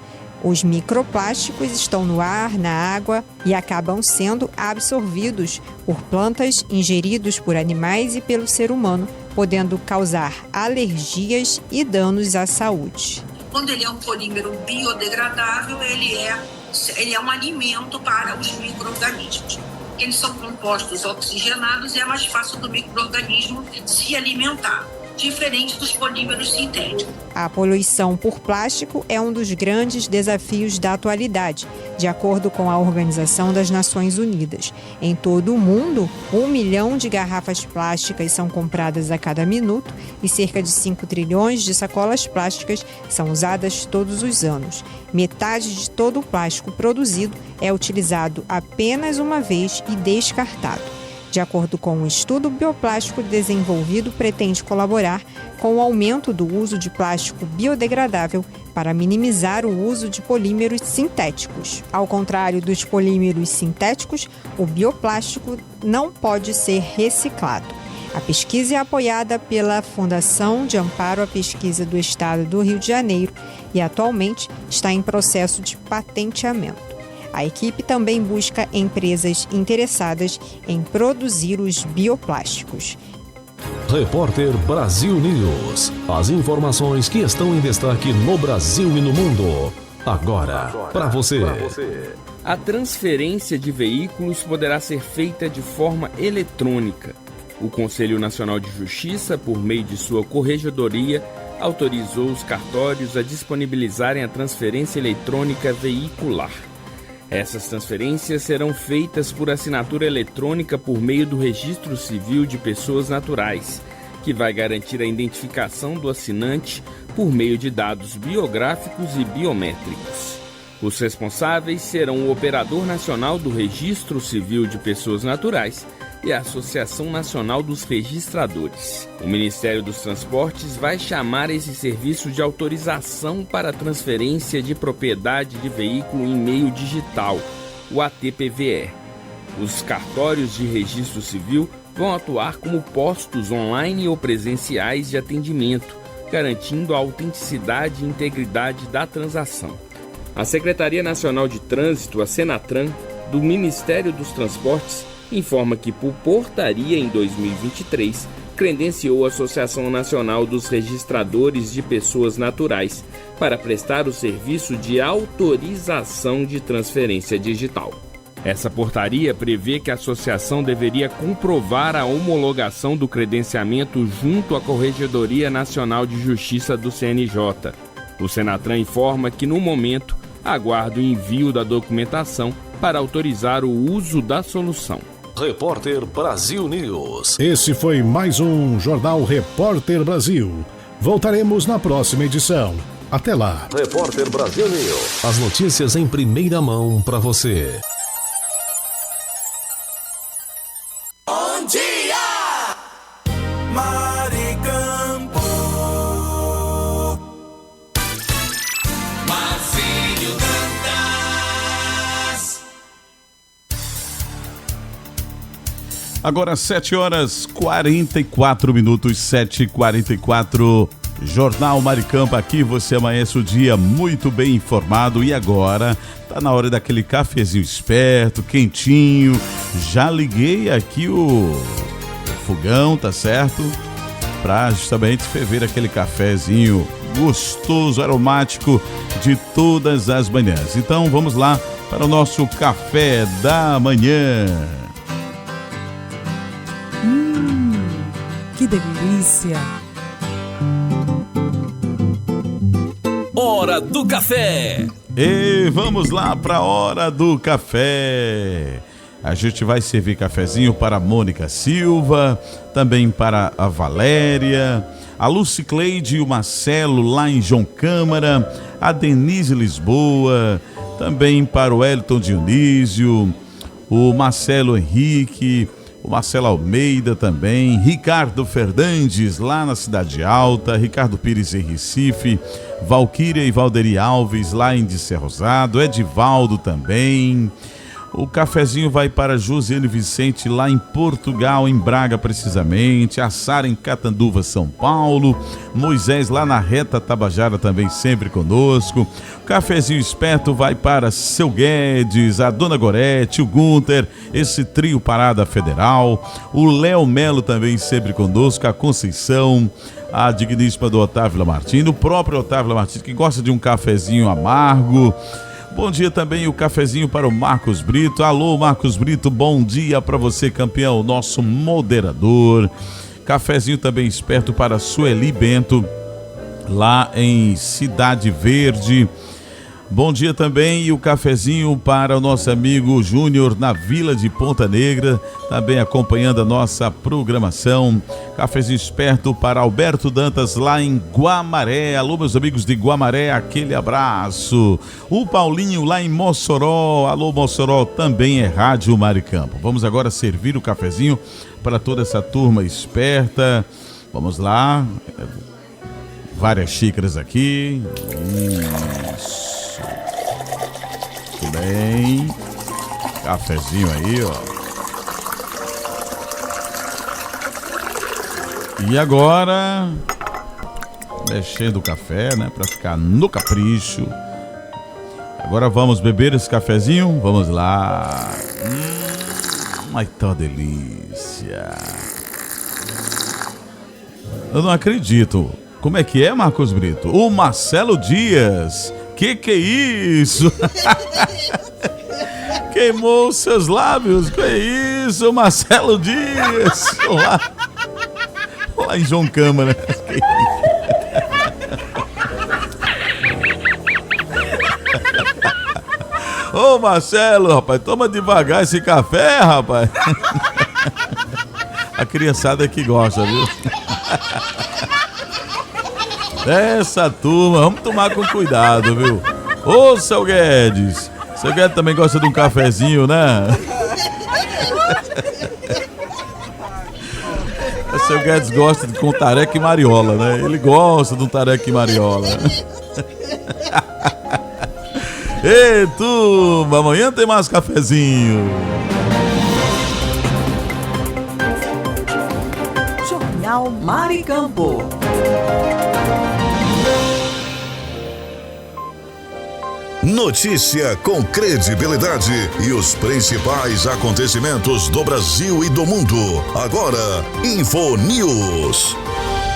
Os microplásticos estão no ar, na água e acabam sendo absorvidos por plantas, ingeridos por animais e pelo ser humano, podendo causar alergias e danos à saúde. Quando ele é um polímero biodegradável, ele é um alimento para os micro-organismos. Eles são compostos oxigenados e é mais fácil do micro-organismo se alimentar, diferente dos polímeros sintéticos. A poluição por plástico é um dos grandes desafios da atualidade, de acordo com a Organização das Nações Unidas. Em todo o mundo, 1 milhão de garrafas plásticas são compradas a cada minuto e cerca de 5 trilhões de sacolas plásticas são usadas todos os anos. Metade de todo o plástico produzido é utilizado apenas uma vez e descartado. De acordo com um estudo, o bioplástico desenvolvido pretende colaborar com o aumento do uso de plástico biodegradável para minimizar o uso de polímeros sintéticos. Ao contrário dos polímeros sintéticos, o bioplástico não pode ser reciclado. A pesquisa é apoiada pela Fundação de Amparo à Pesquisa do Estado do Rio de Janeiro e atualmente está em processo de patenteamento. A equipe também busca empresas interessadas em produzir os bioplásticos. Repórter Brasil News. As informações que estão em destaque no Brasil e no mundo. Agora, para você. A transferência de veículos poderá ser feita de forma eletrônica. O Conselho Nacional de Justiça, por meio de sua corregedoria, autorizou os cartórios a disponibilizarem a transferência eletrônica veicular. Essas transferências serão feitas por assinatura eletrônica por meio do Registro Civil de Pessoas Naturais, que vai garantir a identificação do assinante por meio de dados biográficos e biométricos. Os responsáveis serão o Operador Nacional do Registro Civil de Pessoas Naturais e a Associação Nacional dos Registradores. O Ministério dos Transportes vai chamar esse serviço de autorização para transferência de propriedade de veículo em meio digital, o ATPVE. Os cartórios de registro civil vão atuar como postos online ou presenciais de atendimento, garantindo a autenticidade e integridade da transação. A Secretaria Nacional de Trânsito, a Senatran, do Ministério dos Transportes, informa que, por portaria em 2023, credenciou a Associação Nacional dos Registradores de Pessoas Naturais para prestar o serviço de autorização de transferência digital. Essa portaria prevê que a associação deveria comprovar a homologação do credenciamento junto à Corregedoria Nacional de Justiça do CNJ. O Senatran informa que, no momento, aguarda o envio da documentação para autorizar o uso da solução. Repórter Brasil News. Esse foi mais um Jornal Repórter Brasil. Voltaremos na próxima edição. Até lá. Repórter Brasil News. As notícias em primeira mão para você. Bom dia, Maricampo. Marcinho Dantas. Agora 7h44, 7h44, Jornal Maricampo aqui, você amanhece o dia muito bem informado e agora tá na hora daquele cafezinho esperto, quentinho. Já liguei aqui o fogão, tá certo? Pra justamente ferver aquele cafezinho gostoso, aromático de todas as manhãs. Então vamos lá para o nosso café da manhã. Que delícia! Hora do café! E vamos lá para a hora do café. A gente vai servir cafezinho para a Mônica Silva, também para a Valéria, a Lucicleide e o Marcelo lá em João Câmara, a Denise Lisboa, também para o Elton Dionísio, o Marcelo Henrique, o Marcelo Almeida também, Ricardo Fernandes lá na Cidade Alta, Ricardo Pires em Recife, Valquíria e Valderi Alves lá em Dissé Rosado, Edivaldo também, O cafezinho vai para Josiane Vicente, lá em Portugal, em Braga precisamente. A Sara em Catanduva, São Paulo. Moisés lá na Reta Tabajara também sempre conosco. O cafezinho esperto vai para Seu Guedes, a Dona Gorete, o Gunter, esse trio Parada Federal. O Léo Melo também sempre conosco, a Conceição, a digníssima do Otávio Lamartine, o próprio Otávio Lamartine, que gosta de um cafezinho amargo. Bom dia também o cafezinho para o Marcos Brito. Alô, Marcos Brito, bom dia para você, campeão, nosso moderador. Cafezinho também esperto para Sueli Bento, lá em Cidade Verde. Bom dia também e o cafezinho para o nosso amigo Júnior na Vila de Ponta Negra, também acompanhando a nossa programação. Cafezinho esperto para Alberto Dantas lá em Guamaré. Alô, meus amigos de Guamaré, aquele abraço. O Paulinho lá em Mossoró. Alô, Mossoró, também é Rádio Maricampo. Vamos agora servir o cafezinho para toda essa turma esperta. Vamos lá. Várias xícaras aqui. Isso. Muito bem. Cafezinho aí, ó. E agora, mexendo o café, né, para ficar no capricho. Agora vamos beber esse cafezinho? Vamos lá. Ai, tá delícia. Eu não acredito. Como é que é, Marcos Brito? O Marcelo Dias. Que é isso? Queimou seus lábios. Que é isso, Marcelo Dias? Lá em João Câmara. Ô, Marcelo, rapaz, toma devagar esse café, rapaz. A criançada é que gosta, viu? Essa turma, vamos tomar com cuidado, viu? Ô, Seu Guedes. Seu Guedes também gosta de um cafezinho, né? O Seu Guedes gosta de com tareca e mariola, né? Ele gosta de um tareca e mariola. Ei, turma, amanhã tem mais cafezinho. Jornal Maricampo. Notícia com credibilidade e os principais acontecimentos do Brasil e do mundo. Agora, InfoNews.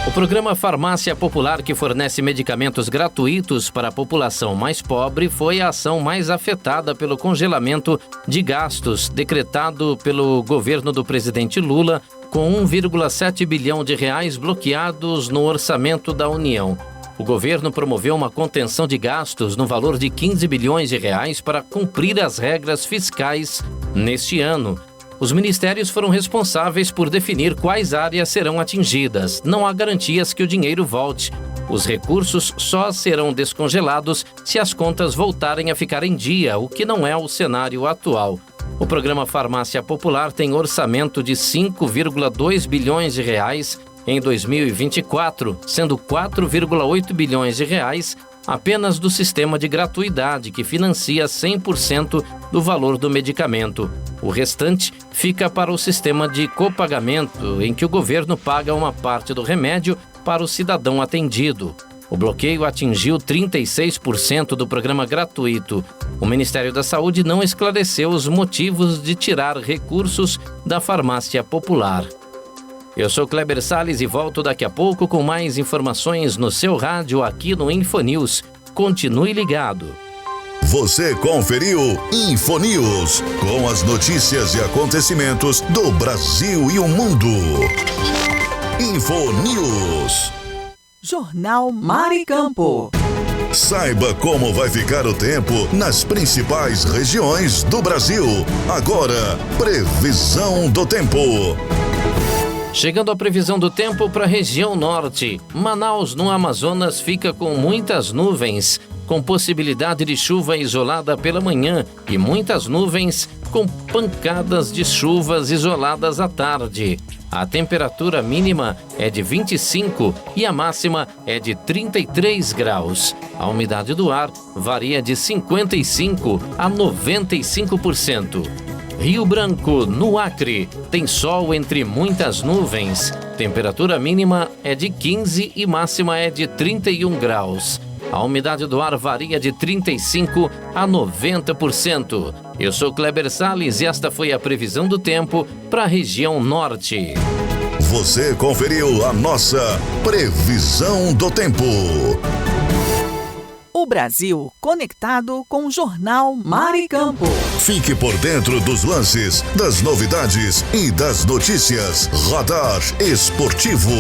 O programa Farmácia Popular, que fornece medicamentos gratuitos para a população mais pobre, foi a ação mais afetada pelo congelamento de gastos decretado pelo governo do presidente Lula, com 1,7 bilhão de reais bloqueados no orçamento da União. O governo promoveu uma contenção de gastos no valor de 15 bilhões de reais para cumprir as regras fiscais neste ano. Os ministérios foram responsáveis por definir quais áreas serão atingidas. Não há garantias que o dinheiro volte. Os recursos só serão descongelados se as contas voltarem a ficar em dia, o que não é o cenário atual. O programa Farmácia Popular tem orçamento de 5,2 bilhões de reais em 2024, sendo 4,8 bilhões de reais apenas do sistema de gratuidade, que financia 100% do valor do medicamento. O restante fica para o sistema de copagamento, em que o governo paga uma parte do remédio para o cidadão atendido. O bloqueio atingiu 36% do programa gratuito. O Ministério da Saúde não esclareceu os motivos de tirar recursos da farmácia popular. Eu sou Kleber Salles e volto daqui a pouco com mais informações no seu rádio aqui no InfoNews. Continue ligado. Você conferiu InfoNews, com as notícias e acontecimentos do Brasil e o mundo. InfoNews. Jornal Maricampo. Saiba como vai ficar o tempo nas principais regiões do Brasil. Agora, previsão do tempo. Chegando a previsão do tempo para a região norte. Manaus, no Amazonas, fica com muitas nuvens. com possibilidade de chuva isolada pela manhã e muitas nuvens com pancadas de chuvas isoladas à tarde. A temperatura mínima é de 25 e a máxima é de 33 graus. A umidade do ar varia de 55% a 95%. Rio Branco, no Acre, tem sol entre muitas nuvens. Temperatura mínima é de 15 e máxima é de 31 graus. A umidade do ar varia de 35% a 90%. Eu sou Kleber Salles e esta foi a previsão do tempo para a região norte. Você conferiu a nossa previsão do tempo. O Brasil conectado com o Jornal Mar e Campo. Fique por dentro dos lances, das novidades e das notícias. Radar Esportivo.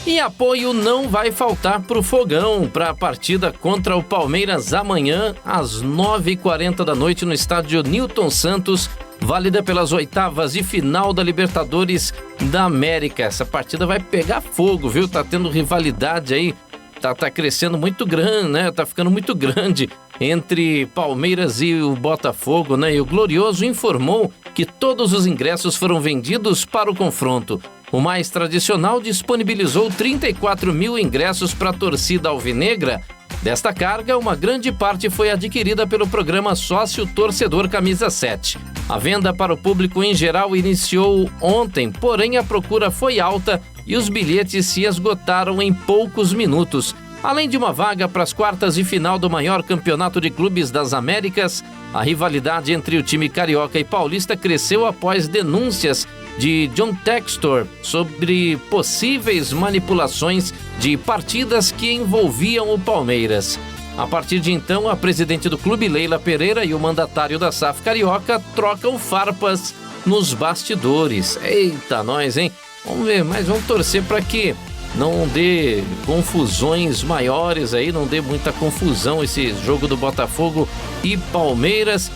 E apoio não vai faltar para o Fogão, para a partida contra o Palmeiras amanhã, às 9h40 da noite, no estádio Newton Santos, válida pelas oitavas de final da Libertadores da América. Essa partida vai pegar fogo, viu? Tá tendo rivalidade aí. Tá crescendo muito grande, né? Tá ficando muito grande entre Palmeiras e o Botafogo, né? E o Glorioso informou que todos os ingressos foram vendidos para o confronto. O mais tradicional disponibilizou 34 mil ingressos para a torcida alvinegra. Desta carga, uma grande parte foi adquirida pelo programa Sócio Torcedor Camisa 7. A venda para o público em geral iniciou ontem, porém a procura foi alta e os bilhetes se esgotaram em poucos minutos. Além de uma vaga para as quartas de final do maior campeonato de clubes das Américas, a rivalidade entre o time carioca e paulista cresceu após denúncias de John Textor sobre possíveis manipulações de partidas que envolviam o Palmeiras. A partir de então, a presidente do clube, Leila Pereira, e o mandatário da SAF carioca trocam farpas nos bastidores. Eita, nós, hein? Vamos ver, mas vamos torcer para que não dê confusões maiores aí, não dê muita confusão esse jogo do Botafogo e Palmeiras,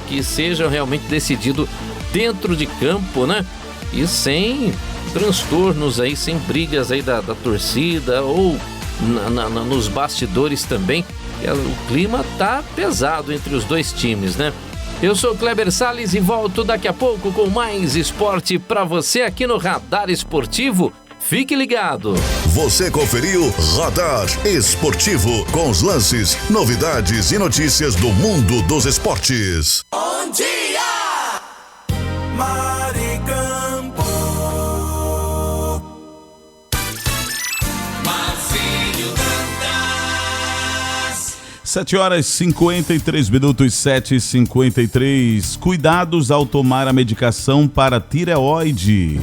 que seja realmente decidido dentro de campo, né? E sem transtornos aí, sem brigas aí da torcida ou nos bastidores também. O clima tá pesado entre os dois times, né? Eu sou Kleber Salles e volto daqui a pouco com mais esporte para você aqui no Radar Esportivo. Fique ligado. Você conferiu Radar Esportivo com os lances, novidades e notícias do mundo dos esportes. Bom dia, Maricampo. Marcílio Dantas. 7h53, 7h53. Cuidados ao tomar a medicação para tireoide.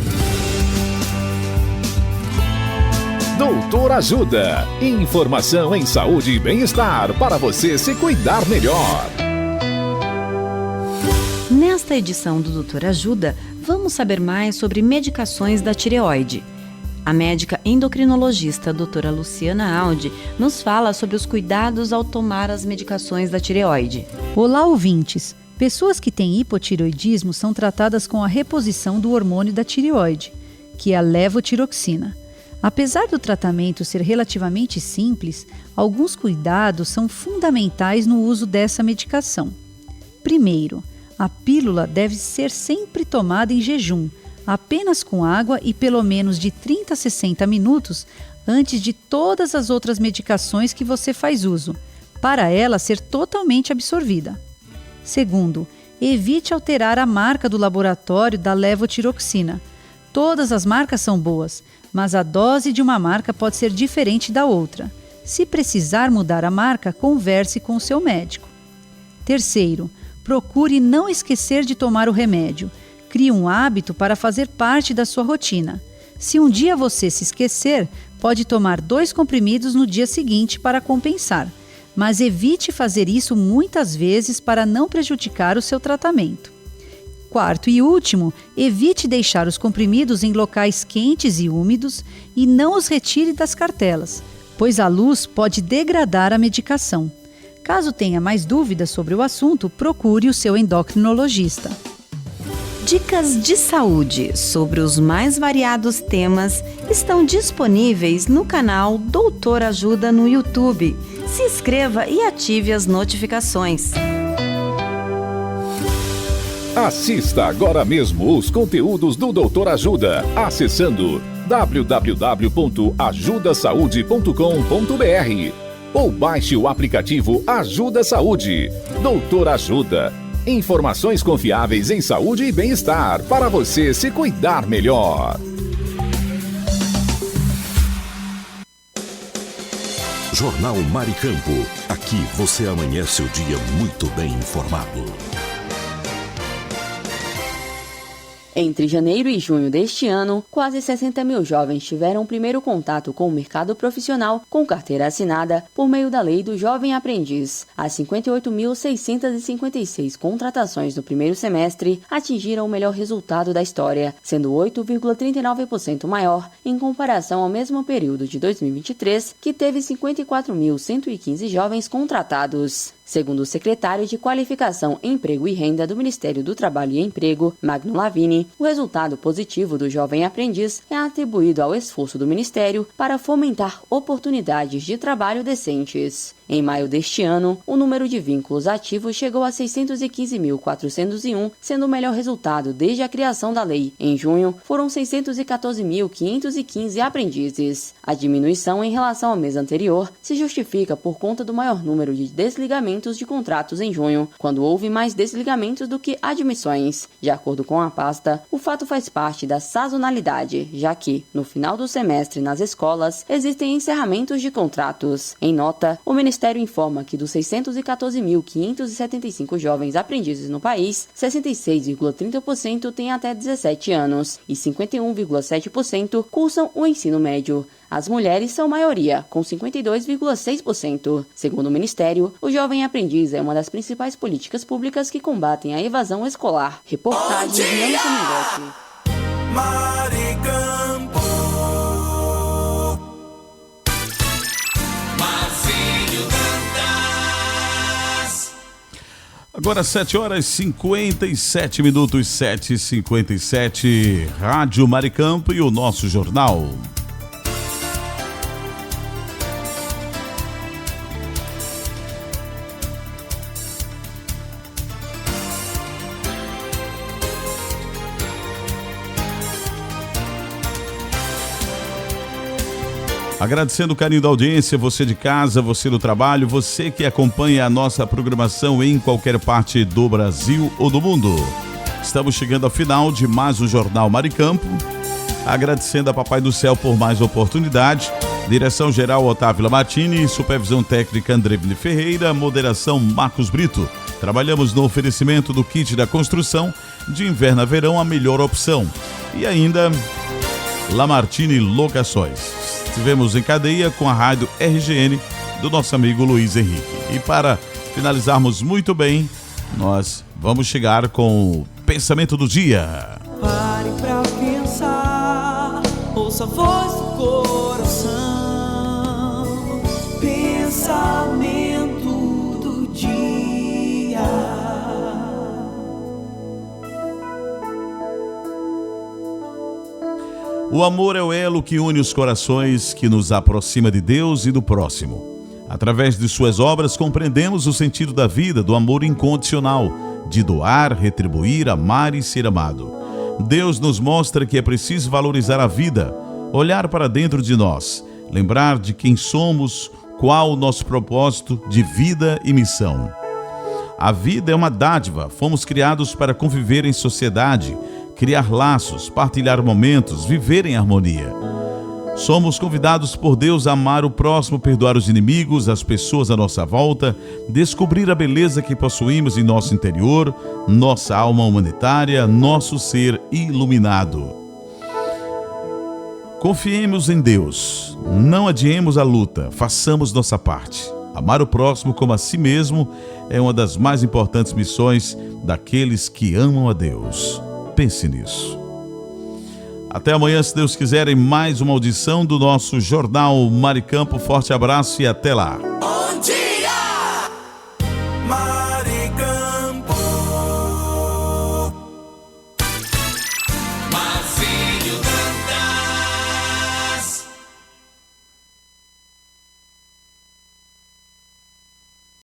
Doutor Ajuda. Informação em saúde e bem-estar para você se cuidar melhor. Nesta edição do Doutor Ajuda, vamos saber mais sobre medicações da tireoide. A médica endocrinologista doutora Luciana Aldi nos fala sobre os cuidados ao tomar as medicações da tireoide. Olá, ouvintes! Pessoas que têm hipotireoidismo são tratadas com a reposição do hormônio da tireoide, que é a levotiroxina. Apesar do tratamento ser relativamente simples, alguns cuidados são fundamentais no uso dessa medicação. Primeiro, a pílula deve ser sempre tomada em jejum, apenas com água e pelo menos de 30 a 60 minutos antes de todas as outras medicações que você faz uso, para ela ser totalmente absorvida. Segundo, evite alterar a marca do laboratório da levotiroxina. Todas as marcas são boas, mas a dose de uma marca pode ser diferente da outra. Se precisar mudar a marca, converse com o seu médico. Terceiro, procure não esquecer de tomar o remédio. Crie um hábito para fazer parte da sua rotina. Se um dia você se esquecer, pode tomar 2 comprimidos no dia seguinte para compensar, mas evite fazer isso muitas vezes para não prejudicar o seu tratamento. Quarto e último, evite deixar os comprimidos em locais quentes e úmidos e não os retire das cartelas, pois a luz pode degradar a medicação. Caso tenha mais dúvidas sobre o assunto, procure o seu endocrinologista. Dicas de saúde sobre os mais variados temas estão disponíveis no canal Doutor Ajuda no YouTube. Se inscreva e ative as notificações. Assista agora mesmo os conteúdos do Doutor Ajuda, acessando www.ajudasaude.com.br ou baixe o aplicativo Ajuda Saúde. Doutor Ajuda. Informações confiáveis em saúde e bem-estar para você se cuidar melhor. Jornal Maricampo. Aqui você amanhece o dia muito bem informado. Entre janeiro e junho deste ano, quase 60 mil jovens tiveram o primeiro contato com o mercado profissional com carteira assinada por meio da Lei do Jovem Aprendiz. As 58.656 contratações no primeiro semestre atingiram o melhor resultado da história, sendo 8,39% maior em comparação ao mesmo período de 2023, que teve 54.115 jovens contratados. Segundo o secretário de Qualificação, Emprego e Renda do Ministério do Trabalho e Emprego, Magno Lavini, o resultado positivo do jovem aprendiz é atribuído ao esforço do Ministério para fomentar oportunidades de trabalho decentes. Em maio deste ano, o número de vínculos ativos chegou a 615.401, sendo o melhor resultado desde a criação da lei. Em junho, foram 614.515 aprendizes. A diminuição em relação ao mês anterior se justifica por conta do maior número de desligamentos de contratos em junho, quando houve mais desligamentos do que admissões. De acordo com a pasta, o fato faz parte da sazonalidade, já que, no final do semestre nas escolas, existem encerramentos de contratos. Em nota, o Ministério informa que dos 614.575 jovens aprendizes no país, 66,30% têm até 17 anos e 51,7% cursam o ensino médio. As mulheres são maioria, com 52,6%. Segundo o Ministério, o jovem aprendiz é uma das principais políticas públicas que combatem a evasão escolar. Reportagem de Ana Comingotti. Maricampo. Agora 7h57, 7h57, Rádio Maricampo e o nosso jornal. Agradecendo o carinho da audiência, você de casa, você do trabalho, você que acompanha a nossa programação em qualquer parte do Brasil ou do mundo. Estamos chegando ao final de mais um Jornal Maricampo. Agradecendo a Papai do Céu por mais oportunidade. Direção-geral Otávio Lamartine, supervisão técnica Andrevne Ferreira, moderação Marcos Brito. Trabalhamos no oferecimento do kit da construção, de inverno a verão, a melhor opção. E ainda, Lamartine Locações. Estivemos em cadeia com a rádio RGN do nosso amigo Luiz Henrique. E para finalizarmos muito bem, nós vamos chegar com o pensamento do dia. Pare pra pensar, ouça a voz do coração, pensamento do dia. O amor é o elo que une os corações, que nos aproxima de Deus e do próximo. Através de suas obras compreendemos o sentido da vida, do amor incondicional, de doar, retribuir, amar e ser amado. Deus nos mostra que é preciso valorizar a vida, olhar para dentro de nós, lembrar de quem somos, qual o nosso propósito de vida e missão. A vida é uma dádiva, fomos criados para conviver em sociedade, criar laços, partilhar momentos, viver em harmonia. Somos convidados por Deus a amar o próximo, perdoar os inimigos, as pessoas à nossa volta, descobrir a beleza que possuímos em nosso interior, nossa alma humanitária, nosso ser iluminado. Confiemos em Deus, não adiemos a luta, façamos nossa parte. Amar o próximo como a si mesmo é uma das mais importantes missões daqueles que amam a Deus. Pense nisso. Até amanhã, se Deus quiser, em mais uma audição do nosso Jornal Maricampo. Forte abraço e até lá. Bom dia!